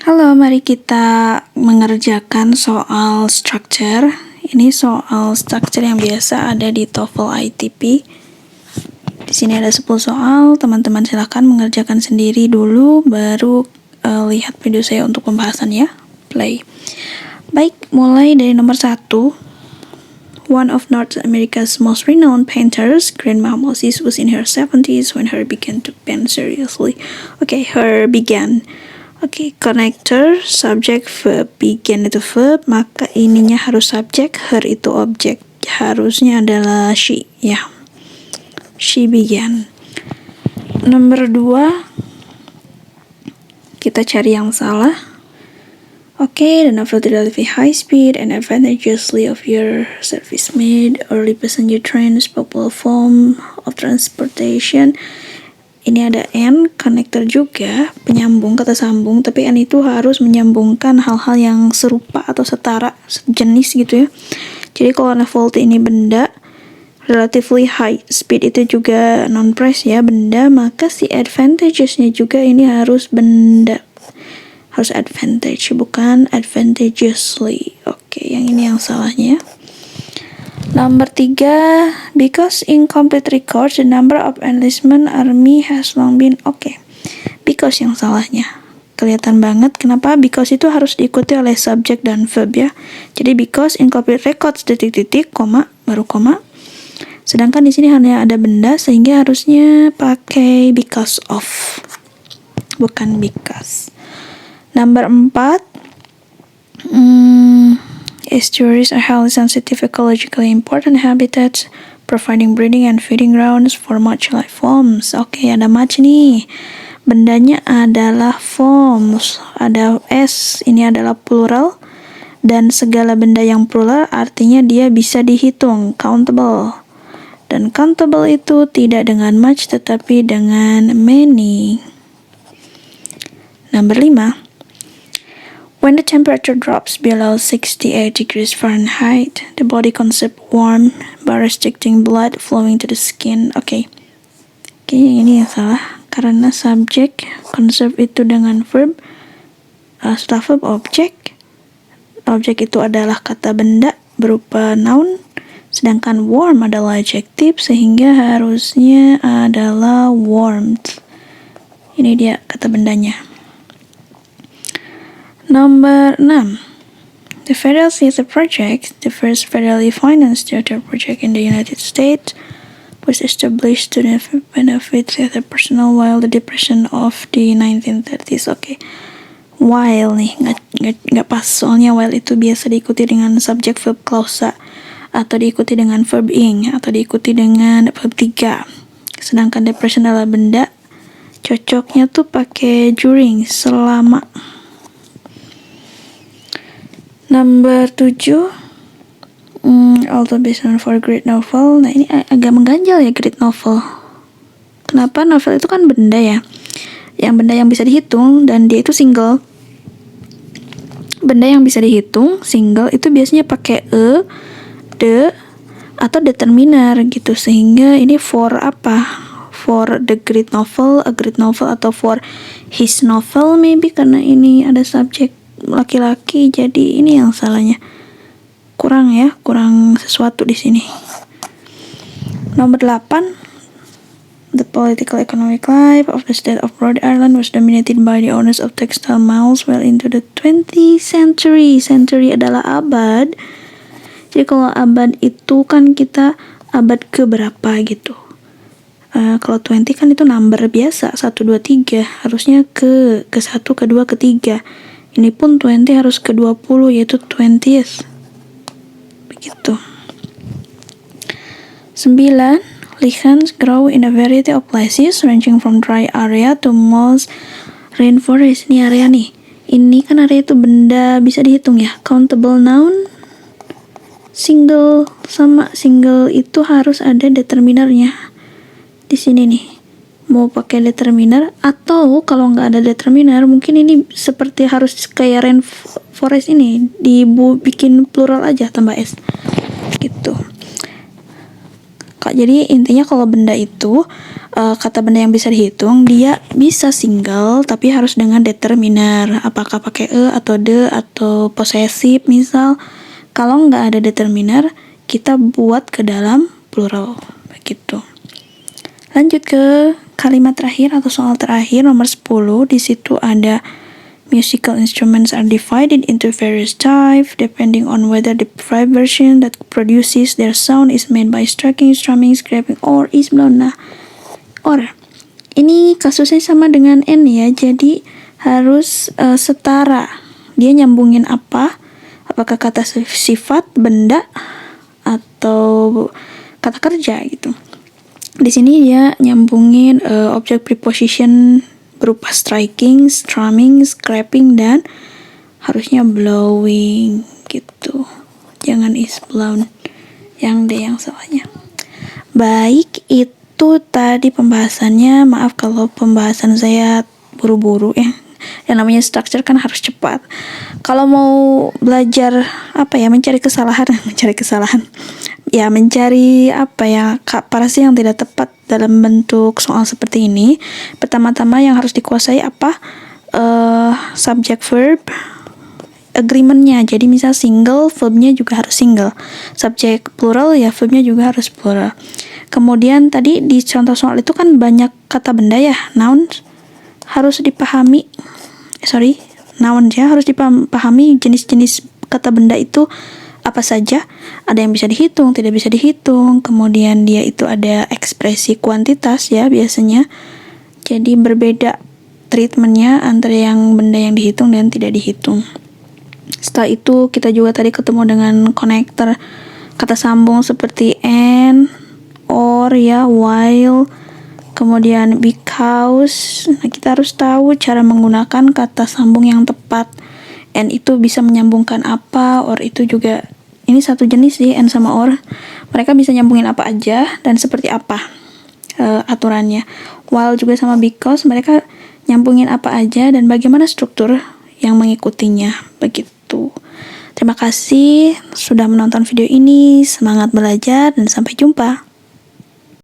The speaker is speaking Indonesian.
Halo, mari kita mengerjakan soal structure. Ini soal structure yang biasa ada di TOEFL ITP. Di sini ada 10 soal, teman-teman silahkan mengerjakan sendiri dulu, baru lihat video saya untuk pembahasan ya. Play. Baik, mulai dari nomor 1. One of North America's most renowned painters, Grandma Moses, was in her 70s when her began to paint seriously. Her began. Connector, subject, verb. Began itu verb, maka ininya harus subjek, her itu objek. Harusnya adalah she, ya. She began. Nomor 2, kita cari yang salah. The novel deals with high speed and advantageously of your service made early passenger trains, popular form of transportation. Ini ada and, connector juga, penyambung, kata sambung, tapi and itu harus menyambungkan hal-hal yang serupa atau setara, sejenis gitu ya. Jadi kalau novelty ini benda, relatively high speed itu juga non-phrase ya, benda, maka si advantageousnya juga ini harus benda. Harus advantage, bukan advantageously. Yang ini yang salahnya. Nomor 3, because incomplete records, the number of enlistment army has long been Because yang salahnya. Kelihatan banget kenapa because itu harus diikuti oleh subjek dan verb ya. Jadi because incomplete records koma, baru koma. Sedangkan di sini hanya ada benda sehingga harusnya pakai because of. Bukan because. Nomor 4, estuaries are highly sensitive, ecologically important habitats, providing breeding and feeding grounds for much life forms. Ada much nih. Bendanya adalah forms. Ada s, ini adalah plural. Dan segala benda yang plural artinya dia bisa dihitung, countable. Dan countable itu tidak dengan much tetapi dengan many. Nomor 5. When the temperature drops below 68 degrees Fahrenheit, the body conserves warmth by restricting blood flowing to the skin. Ini yang salah. Karena subjek, conserve itu dengan verb, setelah verb objek. Objek itu adalah kata benda berupa noun, sedangkan warm adalah adjective, sehingga harusnya adalah warmth. Ini dia kata bendanya. Number 6. The Federal Theater Project, the first federally financed theater project in the United States, was established to benefit theater personnel while the Depression of the 1930s. While nih, nggak pas, soalnya while itu biasa diikuti dengan subject verb clausa, atau diikuti dengan verb ing, atau diikuti dengan verb 3. Sedangkan depression adalah benda, cocoknya tuh pakai during, selama. Number 7, although based on for great novel. Nah ini agak mengganjal ya, great novel. Kenapa? Novel itu kan benda ya, yang benda yang bisa dihitung dan dia itu single. Benda yang bisa dihitung single itu biasanya pakai the atau determiner gitu, sehingga ini for apa? For the great novel, a great novel, atau for his novel maybe, karena ini ada subjek laki-laki, jadi ini yang salahnya. Kurang sesuatu di sini. Nomor 8, the political economic life of the state of Rhode Island was dominated by the owners of textile mills well into the 20th century. Century adalah abad. Jadi kalau abad itu kan kita abad ke berapa gitu. Kalau 20 kan itu number biasa, 1, 2, 3. Harusnya ke 1, ke 2, ke 3. Ini pun 20 harus ke 20, yaitu 20th. Begitu. 9. Lichens grow in a variety of places, ranging from dry area to moist rainforest. Ini area nih. Ini kan area itu benda bisa dihitung ya. Countable noun, single, sama single itu harus ada determinernya. Di sini nih. Mau pakai determiner, atau kalau nggak ada determiner mungkin ini seperti harus kayak rainforest ini bikin plural aja tambah s gitu. Kak, jadi intinya kalau benda itu kata benda yang bisa dihitung, dia bisa single tapi harus dengan determiner. Apakah pakai atau de atau posesif misal. Kalau nggak ada determiner, kita buat ke dalam plural begitu. Lanjut ke kalimat terakhir atau soal terakhir nomor 10. Di situ ada musical instruments are divided into various types depending on whether the vibration that produces their sound is made by striking, strumming, scraping, or is blown. Nah, or ini kasusnya sama dengan N ya, jadi harus setara. Dia nyambungin apa? Apakah kata sifat, benda, atau kata kerja gitu. Di sini dia nyambungin objek preposition berupa striking, strumming, scraping, dan harusnya blowing gitu. Jangan is blown. Yang D yang salahnya. Baik, itu tadi pembahasannya. Maaf kalau pembahasan saya buru-buru ya. Yang namanya structure kan harus cepat. Kalau mau belajar mencari kesalahan ya, mencari parasi yang tidak tepat dalam bentuk soal seperti ini, pertama-tama yang harus dikuasai subject verb agreementnya. Jadi misal single, verbnya juga harus single. Subjek plural ya, verbnya juga harus plural. Kemudian tadi di contoh soal itu kan banyak kata benda ya, noun harus dipahami. Noun ya, harus dipahami jenis-jenis kata benda itu apa saja. Ada yang bisa dihitung, tidak bisa dihitung. Kemudian dia itu ada ekspresi kuantitas ya biasanya. Jadi berbeda treatmentnya antara yang benda yang dihitung dan tidak dihitung. Setelah itu kita juga tadi ketemu dengan connector kata sambung seperti and, or ya, while, kemudian because. Nah, kita harus tahu cara menggunakan kata sambung yang tepat. And itu bisa menyambungkan apa, or itu juga, ini satu jenis sih, and sama or. Mereka bisa nyambungin apa aja dan seperti apa aturannya. While juga sama because, mereka nyambungin apa aja dan bagaimana struktur yang mengikutinya. Begitu. Terima kasih sudah menonton video ini. Semangat belajar dan sampai jumpa.